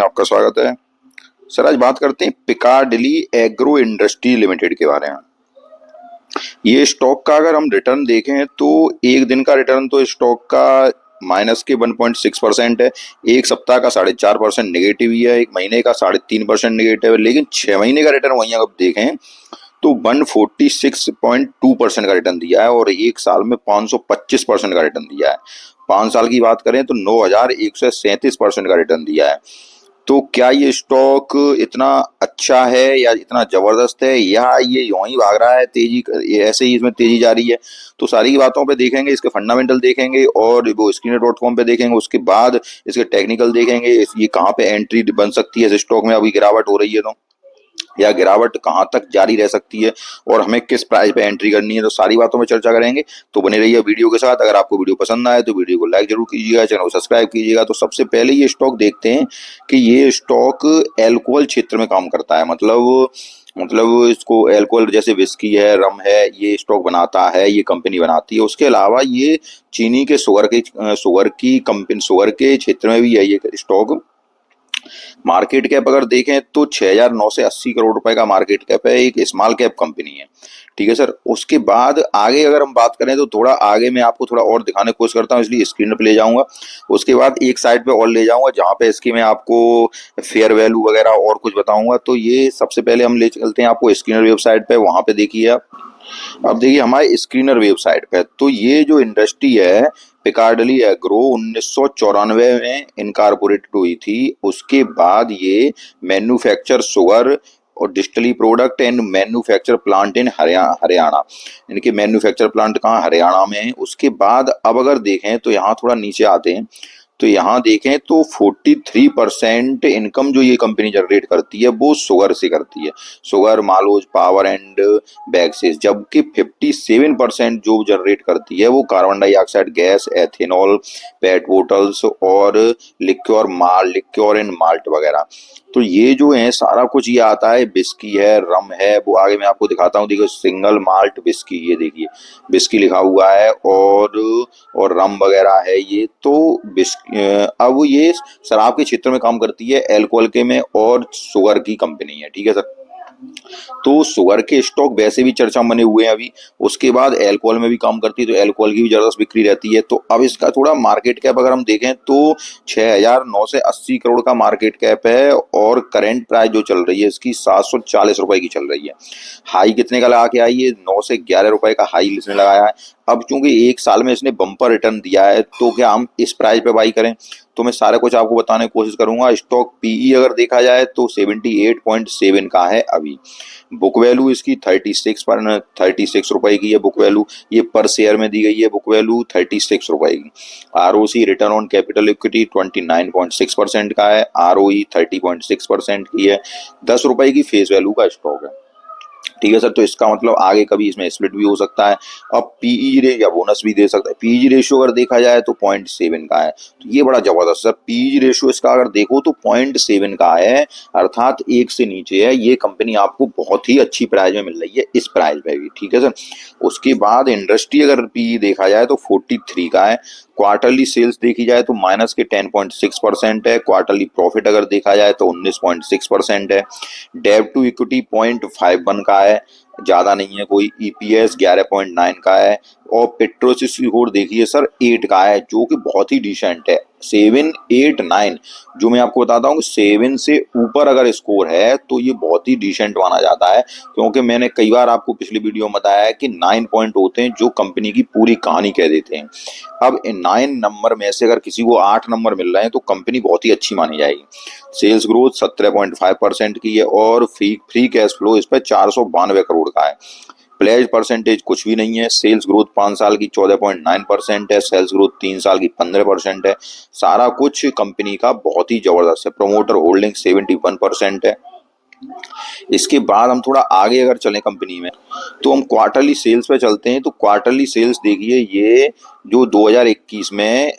में आपका स्वागत है। सर आज बात करते हैं पिकार्डिली एग्रो इंडस्ट्री लिमिटेड के बारे में। ये स्टॉक का अगर हम रिटर्न देखें तो एक दिन का रिटर्न तो स्टॉक का माइनस के 1.6% है, एक सप्ताह का 4.5% नेगेटिव ही है, एक महीने का 3.5% नेगेटिव है, लेकिन 6 महीने का रिटर्न वहीं अगर देखें तो 146.2% का रिटर्न दिया है और एक साल में 525% का रिटर्न दिया है। 5 साल की बात करें तो 9,137% का रिटर्न दिया है। तो क्या ये स्टॉक इतना अच्छा है या इतना जबरदस्त है या ये यूं ही भाग रहा है तेजी, ये ऐसे ही इसमें तेजी जा रही है? तो सारी की बातों पे देखेंगे, इसके फंडामेंटल देखेंगे और वो स्क्रीनर.com पे देखेंगे, उसके बाद इसके टेक्निकल देखेंगे, ये कहाँ पे एंट्री बन सकती है इस स्टॉक में, अभी गिरावट हो रही है तो, या गिरावट कहाँ तक जारी रह सकती है और हमें किस प्राइस पे एंट्री करनी है। तो सारी बातों में चर्चा करेंगे, तो बने रहिए वीडियो के साथ। अगर आपको वीडियो पसंद आए तो वीडियो को लाइक जरूर कीजिएगा, चैनल को सब्सक्राइब कीजिएगा। तो सबसे पहले ये स्टॉक देखते हैं कि ये स्टॉक एल्कोहल क्षेत्र में काम करता है, मतलब इसको एल्कोहल जैसे विस्की है, रम है, ये स्टॉक बनाता है, ये कंपनी बनाती है। उसके अलावा ये चीनी के शुगर के क्षेत्र में भी है ये स्टॉक। मार्केट कैप अगर देखें तो 6,980 करोड़ रुपए का मार्केट कैप है, एक स्मॉल कैप कंपनी है। ठीक है सर। उसके बाद आगे अगर हम बात करें तो थोड़ा आगे मैं आपको थोड़ा और दिखाने की कोशिश करता हूँ, इसलिए स्क्रीन पे ले जाऊंगा। उसके बाद एक साइड पे और ले जाऊंगा जहां पे इसकी मैं आपको फेयर वैल्यू वगैरह और कुछ बताऊंगा। तो ये सबसे पहले हम ले चलते हैं आपको स्क्रीनर वेबसाइट पे, वहां पे देखिए आप। अब देखिए हमारे स्क्रीनर वेबसाइट पे, तो ये जो इंडस्ट्री है पिकार्डिली एग्रो 1994 में इनकारपोरेटेड हुई थी। उसके बाद ये मैन्युफैक्चर शुगर और distillery product and manufacture plant in Haryana. इनके मैन्युफैक्चर प्लांट कहाँ, हरियाणा में है। उसके बाद अब अगर देखें तो यहाँ थोड़ा नीचे आते हैं तो यहाँ देखें तो 43% इनकम जो ये कंपनी जनरेट करती है वो शुगर से करती है, शुगर, मालोज, पावर एंड बैक्सेस। जबकि 57% जो जनरेट करती है वो कार्बन डाइऑक्साइड गैस, एथेनॉल, पेट बोटल्स और लिक्योर एंड माल्ट वगैरह। तो ये जो है सारा कुछ ये आता है, बिस्की है, रम है, वो आगे मैं आपको दिखाता हूँ। देखिए सिंगल माल्ट बिस्की, ये देखिए बिस्की लिखा हुआ है और रम वगैरह है ये। तो अब ये शराब के क्षेत्र में काम करती है, एल्कोहल के में, और शुगर की कंपनी है। ठीक है सर। तो शुगर के स्टॉक वैसे भी चर्चा बने हुए हैं अभी। उसके बाद एल्कोहल में भी काम करती है, तो एल्कोहल की भी जबरदस्त बिक्री रहती है। तो अब इसका थोड़ा मार्केट कैप अगर हम देखें तो 6,980 करोड़ का मार्केट कैप है और करंट प्राइस जो चल रही है इसकी 740 रुपए की चल रही है। हाई कितने का लगा के आई है? 9 से 11 रुपए का हाई इसने लगाया है। अब चूंकि एक साल में इसने बम्पर रिटर्न दिया है तो क्या हम इस प्राइस पे बाई करें? तो मैं सारा कुछ आपको बताने की कोशिश करूंगा। स्टॉक पीई अगर देखा जाए तो 78.7 का है अभी। बुक वैल्यू इसकी 36 रुपए की है बुक वैल्यू, ये पर शेयर में दी गई है बुक वैल्यू 36 रुपए की। ROC, return on capital equity 29.6% का है, आरओई 30.6% की है। 10 रुपए की फेस वैल्यू का स्टॉक है। ठीक है सर। तो इसका मतलब आगे कभी इसमें स्प्लिट भी हो सकता है। अब पीई रे या बोनस भी दे सकता है। पीई रेशियो अगर देखा जाए तो 0.7 का है, तो ये बड़ा जबरदस्त है। पीई रेशियो इसका अगर देखो तो 0.7 का है, अर्थात 1 से नीचे है। ये कंपनी आपको बहुत ही अच्छी प्राइस में मिल रही है, इस प्राइस पे भी। ठीक है सर। उसके बाद इंडस्ट्री अगर पीई देखा जाए तो 43 का है। क्वार्टरली सेल्स देखी जाए तो माइनस के 10.6% है। क्वार्टरली प्रॉफिट अगर देखा जाए तो 19.6% है। डेट टू इक्विटी 0.51 का है, ज्यादा नहीं है कोई। ईपीएस 11.9 का है और पेट्रोसिस स्कोर देखिए सर 8 का है, जो कि बहुत ही डिसेंट है। 7, 8, 9 जो मैं आपको बताता हूँ, 7 से ऊपर अगर स्कोर है तो ये बहुत ही डिसेंट माना जाता है, क्योंकि मैंने कई बार आपको पिछली वीडियो में बताया है कि 9 पॉइंट होते हैं जो कंपनी की पूरी कहानी कह देते हैं। अब 9 नंबर में से अगर किसी को 8 नंबर मिल रहे हैं तो कंपनी बहुत ही अच्छी मानी जाएगी। सेल्स ग्रोथ 17.5% की है और फ्री कैश फ्लो इस पर 492 करोड़ का है। प्लेज परसेंटेज कुछ भी नहीं है। सेल्स ग्रोथ 5 साल की 14.9% है, सेल्स ग्रोथ 3 साल की 15% है। सारा कुछ कंपनी का बहुत ही जबरदस्त है। प्रोमोटर होल्डिंग 71% है। इसके बाद हम थोड़ा आगे अगर चलें कंपनी में तो हम क्वार्टरली सेल्स पे चलते हैं। तो क्वार्टरली सेल्स देखिए ये जो 2021 में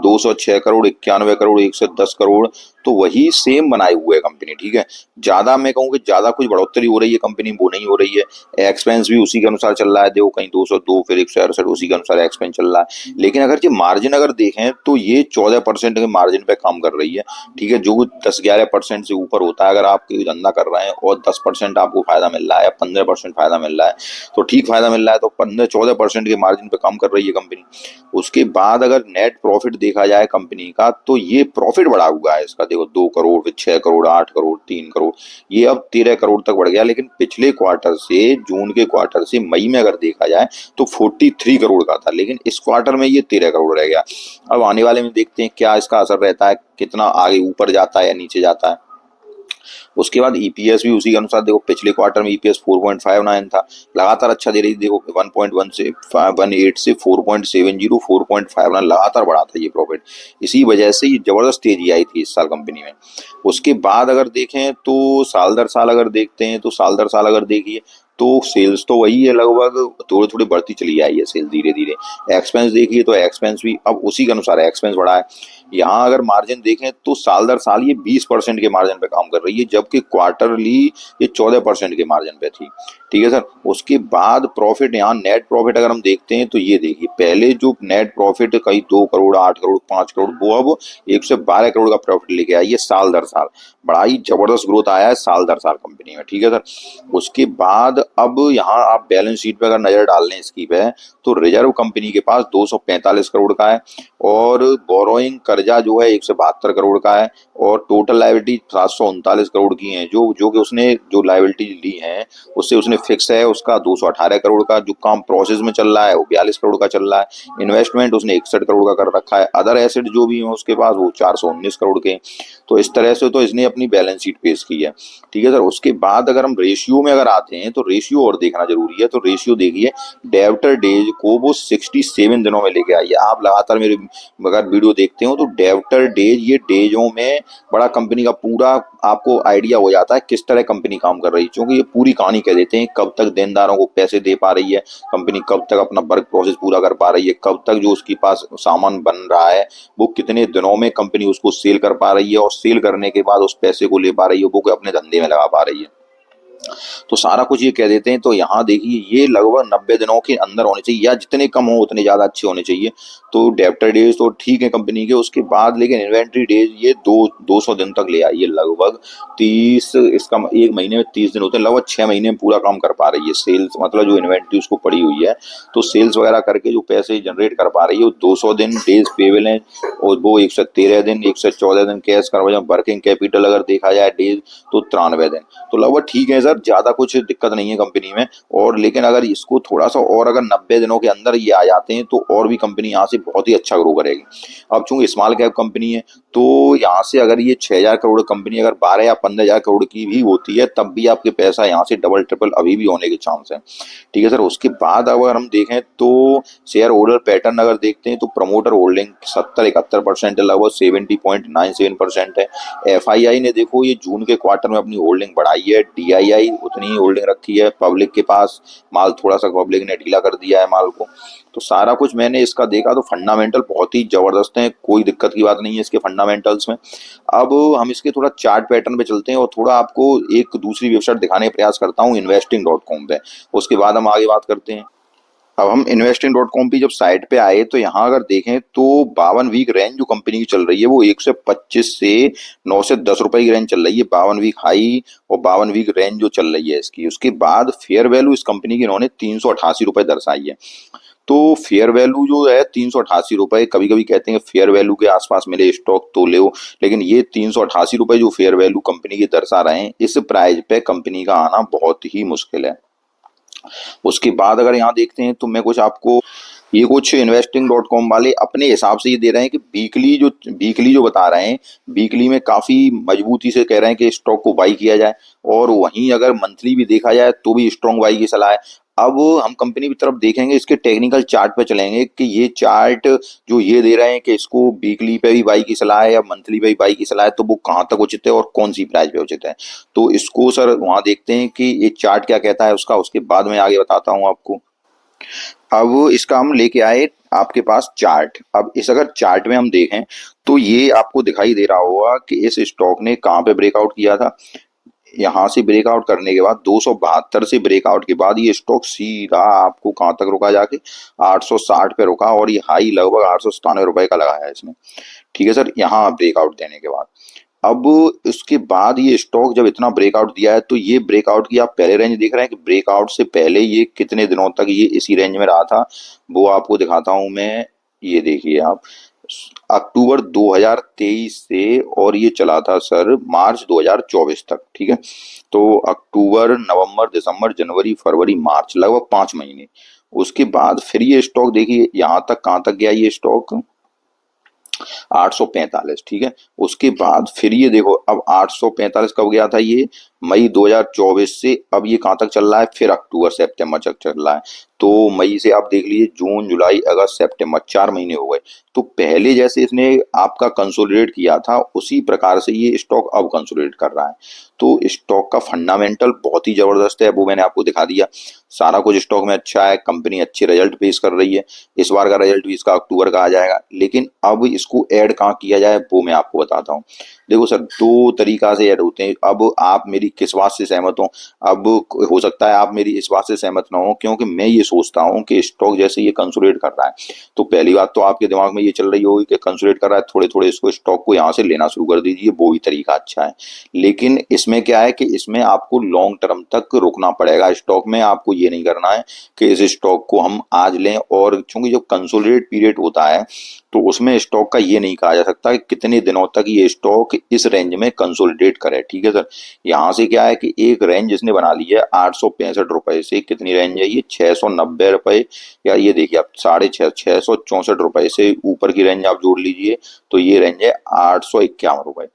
206 करोड़, 91 करोड़, 110 करोड़, तो वही सेम बनाए हुए है कंपनी। ठीक है, ज्यादा मैं कहूँ कि ज्यादा कुछ बढ़ोतरी हो रही है कंपनी, वो नहीं हो रही है। एक्सपेंस भी उसी के अनुसार चल रहा है, देखो कहीं 202 फिर 168 उसी के अनुसार एक्सपेंस चल रहा है। लेकिन अगर ये मार्जिन अगर देखें तो ये 14% के मार्जिन पे काम कर रही है। ठीक है, जो 10-11% से ऊपर होता है अगर आप कोई धंधा कर रहे हैं और 10% आपको फायदा मिल रहा है या 15% फायदा मिल रहा है तो ठीक फायदा मिल रहा है, तो 15-14% के मार्जिन पे काम कर रही है कंपनी। उसके बाद अगर नेट प्रॉफिट देखा जाए कंपनी का, तो ये प्रॉफिट बढ़ा हुआ है इसका, देखो 2 करोड़, फिर 6 करोड़, 8 करोड़, 3 करोड़, ये अब 13 करोड़ तक बढ़ गया। लेकिन पिछले क्वार्टर से, जून के क्वार्टर से मई में अगर देखा जाए तो 43 करोड़ का था, लेकिन इस क्वार्टर में ये 13 करोड़ रह गया। अब आने वाले में देखते हैं क्या इसका असर रहता है, कितना आगे ऊपर जाता है या नीचे जाता है। उसके बाद ईपीएस भी उसी के अनुसार, देखो पिछले क्वार्टर में ईपीएस 4.59 था, लगातार अच्छा दे रही थी, देखो 1.1 से 18 से 4.70, 4.51 लगातार बढ़ा था ये प्रॉफिट। इसी वजह से ये जबरदस्त तेजी आई थी इस साल कंपनी में। उसके बाद अगर देखें तो साल दर साल अगर देखते हैं तो साल दर साल अगर देखिए तो सेल्स तो वही है, लगभग थोड़ी थोड़ी बढ़ती चली आई है सेल धीरे धीरे। एक्सपेंस देखिए तो एक्सपेंस भी अब उसी के अनुसार एक्सपेंस बढ़ा है। यहाँ अगर मार्जिन देखें तो साल दर साल ये 20% के मार्जिन पे काम कर रही है, जबकि क्वार्टरली ये 14% के मार्जिन पे थी। ठीक है सर, उसके बाद प्रॉफिट, यहाँ नेट प्रॉफिट अगर हम देखते हैं तो ये देखिए पहले जो नेट प्रॉफिट कहीं 2 करोड़, 8 करोड़, 5 करोड़, वो अब 112 करोड़ का प्रॉफिट लेके आई है साल दर साल। बड़ा ही जबरदस्त ग्रोथ आया है साल दर साल कंपनी में। ठीक है सर, उसके बाद अब यहाँ आप बैलेंस शीट पे अगर नजर डाल लें इसकी पे, तो रिजर्व कंपनी के पास 245 करोड़ का है, और बोरोइंग कर्जा जो है 172 करोड़ का है, और टोटल लायबिलिटी 739 करोड़ की है, जो जो कि उसने जो लायबिलिटी ली है उससे उसने फिक्स है उसका 218 करोड़ का, जो काम प्रोसेस में चल रहा है वो 42 करोड़ का चल रहा है, इन्वेस्टमेंट उसने 61 करोड़ का कर रखा है, अदर एसेट जो भी है उसके पास वो 419 करोड़ के। तो इस तरह से तो इसने अपनी बैलेंस शीट पेश की है। ठीक है सर, उसके बाद अगर हम रेशियो में अगर आते हैं तो रेशियो और देखना जरूरी है। तो रेशियो देखिए डेब्टर डेज को वो 67 दिनों में लेके आई है। आप लगातार मेरे अगर वीडियो देखते हो तो डेब्टर डेज, ये डेजों में बड़ा कंपनी का पूरा आपको आइडिया हो जाता है किस तरह कंपनी काम कर रही है, क्योंकि ये पूरी कहानी कह देते हैं कब तक देनदारों को पैसे दे पा रही है कंपनी, कब तक अपना वर्क प्रोसेस पूरा कर पा रही है, कब तक जो उसके पास सामान बन रहा है वो कितने दिनों में कंपनी उसको सेल कर पा रही है, और सेल करने के बाद उस पैसे को ले पा रही है वो अपने धंधे में लगा पा रही है। तो सारा कुछ ये कह देते हैं। तो यहाँ देखिए ये लगभग 90 दिनों के अंदर होने चाहिए, या जितने कम हो उतने ज्यादा अच्छे होने चाहिए। तो डेब्टर डेज तो ठीक है कंपनी के, उसके बाद लेकिन इन्वेंट्री डेज ये 200 दिन तक ले आई है, लगभग 30, इसका एक महीने में 30 दिन होते हैं, लगभग 6 महीने में पूरा काम कर पा रही है सेल्स, मतलब जो इन्वेंट्री उसको पड़ी हुई है तो सेल्स वगैरह करके जो पैसे जनरेट कर पा रही है वो 200 दिन डेज पेबल है, और वो 113 दिन, 114 दिन कैश करवा। वर्किंग कैपिटल अगर देखा जाए डेज तो 93 दिन। तो लगभग ठीक है सर, ज्यादा कुछ दिक्कत नहीं है कंपनी में। और लेकिन अगर इसको थोड़ा सा और अगर 90 दिनों के अंदर ये आ जाते हैं तो और भी कंपनी यहाँ से बहुत ही अच्छा ग्रो करेगी। अब चूंकि स्मॉल कैप कंपनी है तो यहाँ से अगर ये 6,000 करोड़ कंपनी अगर 12 या 15,000 करोड़ की भी होती है तब भी आपके पैसा यहाँ से डबल ट्रिपल अभी भी होने के चांस है। ठीक है सर, उसके बाद अगर हम देखें तो शेयर होल्डर पैटर्न अगर देखते हैं तो प्रमोटर होल्डिंग 70-71% है, लगभग 70.97% है। एफआईआई ने देखो ये जून के क्वार्टर में अपनी होल्डिंग बढ़ाई है, डीआईआई उतनी ही होल्डिंग रखी है, पब्लिक के पास माल थोड़ा सा पब्लिक ने ढीला कर दिया है माल को। तो सारा कुछ मैंने इसका देखा तो फंडामेंटल बहुत ही जबरदस्त है, कोई दिक्कत की बात नहीं है इसके फंडामेंटल्स में। अब हम इसके थोड़ा चार्ट पैटर्न पे चलते हैं और थोड़ा आपको एक दूसरी वेबसाइट दिखाने का प्रयास करता हूँ investing.com पे, उसके बाद हम आगे बात करते हैं। अब हम investing.com की जब साइट पे आए तो यहाँ अगर देखें तो 52 वीक रेंज जो कंपनी की चल रही है वो 125 से 9 से 10 रुपए की रेंज चल रही है, 52 वीक हाई और 52 वीक रेंज जो चल रही है इसकी। उसके बाद फेयर वैल्यू इस कंपनी की इन्होंने 388 रुपए दर्शाई है। तो फेयर वैल्यू जो है 388 रुपए, कभी कभी कहते हैं फेयर वैल्यू के आसपास मिले स्टॉक तो ले, लेकिन ये 388 रुपए जो फेयर वैल्यू कंपनी की दर्शा रहे हैं, इस प्राइस पे कंपनी का आना बहुत ही मुश्किल है। उसके बाद अगर यहाँ देखते हैं तो मैं कुछ आपको, ये कुछ investing.com वाले अपने हिसाब से ये दे रहे हैं कि वीकली जो बता रहे हैं, वीकली में काफी मजबूती से कह रहे हैं कि स्टॉक को बाई किया जाए, और वहीं अगर मंथली भी देखा जाए तो भी स्ट्रॉन्ग बाई की सलाह है। अब हम कंपनी की तरफ देखेंगे, इसके टेक्निकल चार्ट पे चलेंगे कि ये चार्ट जो ये दे रहे हैं कि इसको वीकली पे भी बाई की सलाह है या मंथली पे भी बाई की सलाह है, तो वो कहाँ तक उचित है और कौन सी प्राइस पे उचित है। तो इसको सर वहां देखते हैं कि ये चार्ट क्या कहता है उसका, उसके बाद मैं आगे बताता हूँ आपको। अब इसका हम लेके आए आपके पास चार्ट। अब इस अगर चार्ट में हम देखें तो ये आपको दिखाई दे रहा होगा कि इस स्टॉक ने कहाँ पे ब्रेकआउट किया था। यहाँ से ब्रेकआउट करने के बाद 272 से ब्रेकआउट के बाद ये स्टॉक सीधा आपको कहाँ तक रुका जाके 860 पे रुका, और ये हाई लगभग 897 रुपए का लगा है इसने। ठीक है सर, यहाँ ब्रेकआउट देने के बाद अब उसके बाद ये स्टॉक जब इतना ब्रेकआउट दिया है तो ये ब्रेकआउट की आप पहले रेंज देख रहे हैं कि ब्रेकआउट से पहले ये कितने दिनों तक ये इसी रेंज में रहा था, वो आपको दिखाता हूं मैं। ये देखिए आप, अक्टूबर 2023 से और ये चला था सर मार्च 2024 तक। ठीक है, तो अक्टूबर नवंबर दिसंबर जनवरी फरवरी मार्च लगभग 5 महीने। उसके बाद फिर ये स्टॉक देखिए यहाँ तक कहाँ तक गया ये स्टॉक, 845। ठीक है, उसके बाद फिर ये देखो अब 845 कब गया था ये, मई 2024 से अब ये कहाँ तक चल रहा है, फिर अक्टूबर सितंबर तक चल रहा है। तो मई से आप देख लीजिए जून जुलाई अगस्त सितंबर 4 महीने हो गए। तो पहले जैसे इसने आपका कंसोलिडेट किया था उसी प्रकार से ये स्टॉक अब कंसोलिडेट कर रहा है। तो स्टॉक का फंडामेंटल बहुत ही जबरदस्त है, वो मैंने आपको दिखा दिया। सारा कुछ स्टॉक में अच्छा है, कंपनी अच्छे रिजल्ट पेश कर रही है। इस बार का रिजल्ट भी इसका अक्टूबर का आ जाएगा, लेकिन अब इसको ऐड कहाँ किया जाए वो मैं आपको बताता हूँ। देखो सर, दो तरीका से ऐड होते हैं। अब आप मेरी किस बात से सहमत हो, अब हो सकता है आप मेरी इस बात से सहमत ना हो, क्योंकि मैं ये सोचता हूँ कि स्टॉक जैसे ये कंसोलिडेट कर रहा है तो पहली बात तो आपके दिमाग में ये चल रही होगी कि कंसोलिडेट कर रहा है, थोड़े थोड़े इसको स्टॉक को यहाँ से लेना शुरू कर दीजिए, वो भी तरीका अच्छा है। लेकिन इसमें क्या है कि इसमें आपको लॉन्ग टर्म तक रुकना पड़ेगा। स्टॉक में आपको ये नहीं करना है कि इस स्टॉक को हम आज लें, और क्योंकि जब कंसोलिडेट पीरियड होता है तो उसमें स्टॉक का ये नहीं कहा जा सकता कि कितने दिनों तक ये स्टॉक इस रेंज में कंसोलिडेट करे। ठीक है सर, यहाँ से क्या है कि एक रेंज इसने बना ली है 865 रुपए से, कितनी रेंज है ये, 690 रुपए, या ये देखिए आप 664 रुपए से ऊपर की रेंज आप जोड़ लीजिए तो ये रेंज है 851 रुपए।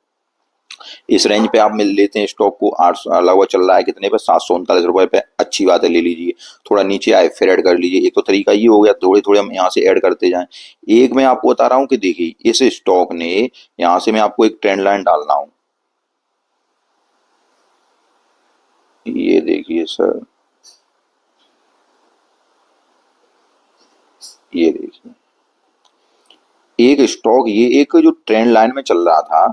इस रेंज पे आप मिल लेते हैं स्टॉक को, 800 लगभग चल रहा है कितने पे, 739 रुपए पे। अच्छी बात है, ले लीजिए। थोड़ा नीचे आए फिर ऐड कर लीजिए। एक तो तरीका ये हो गया, थोड़े थोड़े हम यहाँ से ऐड करते जाएं। एक मैं आपको बता रहा हूँ कि देखिए इस स्टॉक ने, यहाँ से मैं आपको एक ट्रेंड लाइन डाल रहा हूँ, ये देखिए सर, ये देखिए एक स्टॉक, ये एक जो ट्रेंड लाइन में चल रहा था,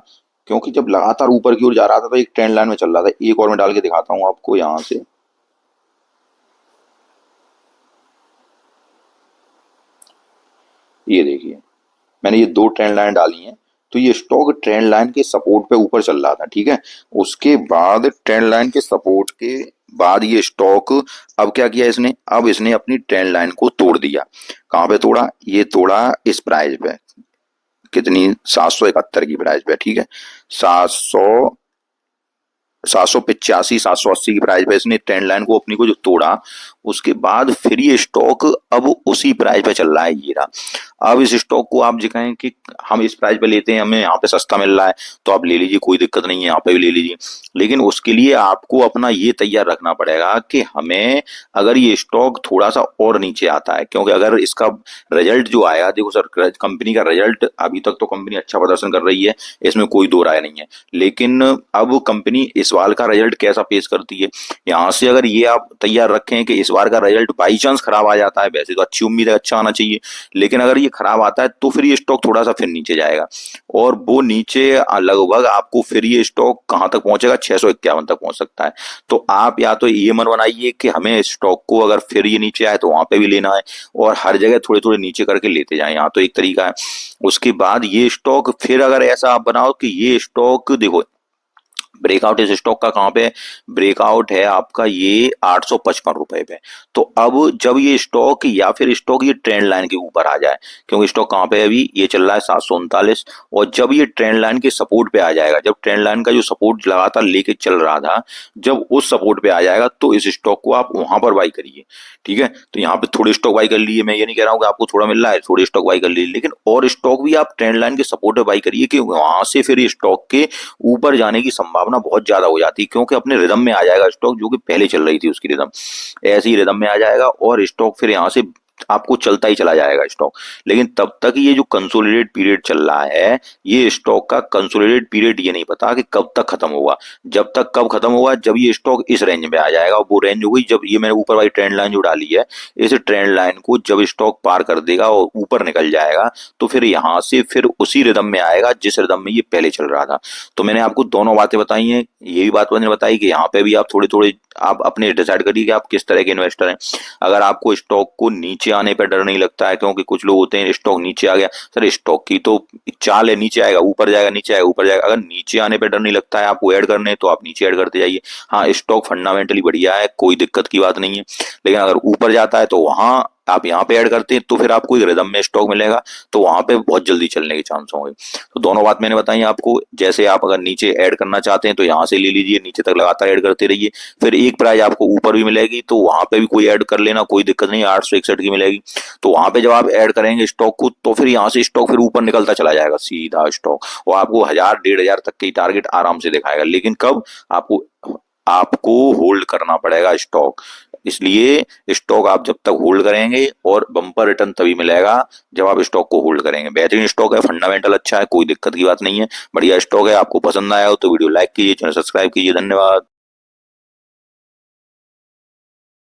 क्योंकि जब लगातार ऊपर की ओर जा रहा था तो एक ट्रेंड लाइन में चल रहा था। एक और मैं डाल के दिखाता हूँ आपको यहाँ से, ये देखिए मैंने ये दो ट्रेंड लाइन डाली हैं। तो ये स्टॉक ट्रेंड लाइन के सपोर्ट पे ऊपर चल रहा था। ठीक है, उसके बाद ट्रेंड लाइन के सपोर्ट के बाद ये स्टॉक अब क्या किया इसने, अब इसने अपनी ट्रेंड लाइन को तोड़ दिया। कहाँ पे तोड़ा, ये तोड़ा इस प्राइस पे, कितनी, 771 की प्राइस पे। ठीक है, 780 की प्राइस पे इसने ट्रेंड लाइन को अपनी को जो तोड़ा, उसके बाद फिर ये स्टॉक अब उसी प्राइस पे चल रहा है, ये रहा। अब इस स्टॉक को आप जो कहें कि हम इस प्राइस पे लेते हैं, हमें यहाँ पे सस्ता मिल रहा है, तो आप ले लीजिए, कोई दिक्कत नहीं है, यहाँ पे भी ले लीजिए। लेकिन उसके लिए आपको अपना ये तैयार रखना पड़ेगा कि हमें अगर ये स्टॉक थोड़ा सा और नीचे आता है, क्योंकि अगर इसका रिजल्ट जो आया, देखो सर कंपनी का रिजल्ट अभी तक तो कंपनी अच्छा प्रदर्शन कर रही है, इसमें कोई दो राय नहीं है। लेकिन अब कंपनी इस बार का रिजल्ट कैसा पेश करती है, यहाँ से अगर ये आप तैयार रखें कि इस बार का रिजल्ट बाई चांस खराब आ जाता है, वैसे तो अच्छी उम्मीद है अच्छा आना चाहिए, लेकिन अगर ये खराब आता है तो फिर ये स्टॉक थोड़ा सा फिर नीचे जाएगा, और वो नीचे लगभग आपको फिर ये स्टॉक कहाँ तक पहुंचेगा, 651 तक पहुंच सकता है। तो आप या तो ये मन बनाइए कि हमें स्टॉक को अगर फिर ये नीचे आए तो वहां पे भी लेना है, और हर जगह थोड़े थोड़े नीचे करके लेते जाएं, यहाँ तो एक तरीका है। उसके बाद ये स्टॉक फिर अगर ऐसा आप बनाओ कि ये स्टॉक देखो ब्रेकआउट इस स्टॉक का कहाँ पे, ब्रेकआउट है आपका ये 855 रुपए पे। तो अब जब ये स्टॉक या फिर स्टॉक ये ट्रेंड लाइन के ऊपर आ जाए, क्योंकि स्टॉक कहाँ पे है अभी, ये चल रहा है 739, और जब ये ट्रेंड लाइन के सपोर्ट पे आ जाएगा, जब ट्रेंड लाइन का जो सपोर्ट लगातार लेके चल रहा था, जब उस सपोर्ट पे आ जाएगा तो इस स्टॉक को आप वहां पर बाई करिए। ठीक है, तो यहाँ पे थोड़े स्टॉक बाई कर लिए, मैं ये नहीं कह रहा हूँ कि आपको थोड़ा मिल रहा है, थोड़े स्टॉक बाई कर लिए, लेकिन और स्टॉक भी आप ट्रेंड लाइन के सपोर्ट पे बाई करिए, कि वहां से फिर स्टॉक के ऊपर जाने की संभावना बहुत ज्यादा हो जाती है, क्योंकि अपने रिदम में आ जाएगा स्टॉक, जो कि पहले चल रही थी उसकी रिदम, ऐसी रिदम में आ जाएगा, और स्टॉक फिर यहाँ से आपको चलता ही चला जाएगा स्टॉक। लेकिन तब तक ये जो कंसोलिडेट पीरियड चल रहा है, ये स्टॉक का कंसोलिडेट पीरियड ये नहीं पता कि कब तक खत्म होगा। जब तक कब खत्म होगा, जब ये स्टॉक इस रेंज में आ जाएगा। वो रेंज हो गई, जब ये मैंने ऊपर वाली ट्रेंड लाइन जो डाली है, इस ट्रेंड लाइन को जब स्टॉक पार कर देगा और ऊपर निकल जाएगा, तो फिर यहाँ से फिर उसी रिदम में आएगा जिस रिदम में ये पहले चल रहा था। तो मैंने आपको दोनों बातें बताई हैं। ये भी बात मैंने बताई कि यहाँ पे भी आप थोड़े थोड़े आप अपने डिसाइड करिए कि आप किस तरह के इन्वेस्टर हैं। अगर आपको स्टॉक को नीचे आने पर डर नहीं लगता है, क्योंकि कुछ लोग होते हैं स्टॉक नीचे आ गया, सर स्टॉक की तो चाल है, नीचे आएगा ऊपर जाएगा, नीचे आएगा ऊपर जाएगा। अगर नीचे आने पर डर नहीं लगता है, आपको ऐड करने तो आप नीचे ऐड करते जाइए। हाँ, स्टॉक फंडामेंटली बढ़िया है, कोई दिक्कत की बात नहीं है। लेकिन अगर ऊपर जाता है तो वहां आप यहाँ पे ऐड करते हैं तो फिर आपको एक रिदम में स्टॉक मिलेगा, तो वहां पे बहुत जल्दी चलने के चांस होंगे। तो दोनों बात मैंने बताई आपको। जैसे आप अगर नीचे ऐड करना चाहते हैं तो यहाँ से ले लीजिए, नीचे तक लगातार ऐड करते रहिए। फिर एक प्राइस आपको ऊपर भी मिलेगी तो वहां पे भी कोई ऐड कर लेना, कोई दिक्कत नहीं, 861 की मिलेगी। तो वहां पे जब आप ऐड करेंगे स्टॉक को, तो फिर यहाँ से स्टॉक फिर ऊपर निकलता चला जाएगा सीधा स्टॉक, और आपको 1000 1500 तक की टारगेट आराम से दिखाएगा। लेकिन कब, आपको आपको होल्ड करना पड़ेगा स्टॉक। इसलिए स्टॉक आप जब तक होल्ड करेंगे, और बम्पर रिटर्न तभी मिलेगा जब आप स्टॉक को होल्ड करेंगे। बेहतरीन स्टॉक है, फंडामेंटल अच्छा है, कोई दिक्कत की बात नहीं है, बढ़िया स्टॉक है। आपको पसंद आया हो तो वीडियो लाइक कीजिए, चैनल सब्सक्राइब कीजिए। धन्यवाद।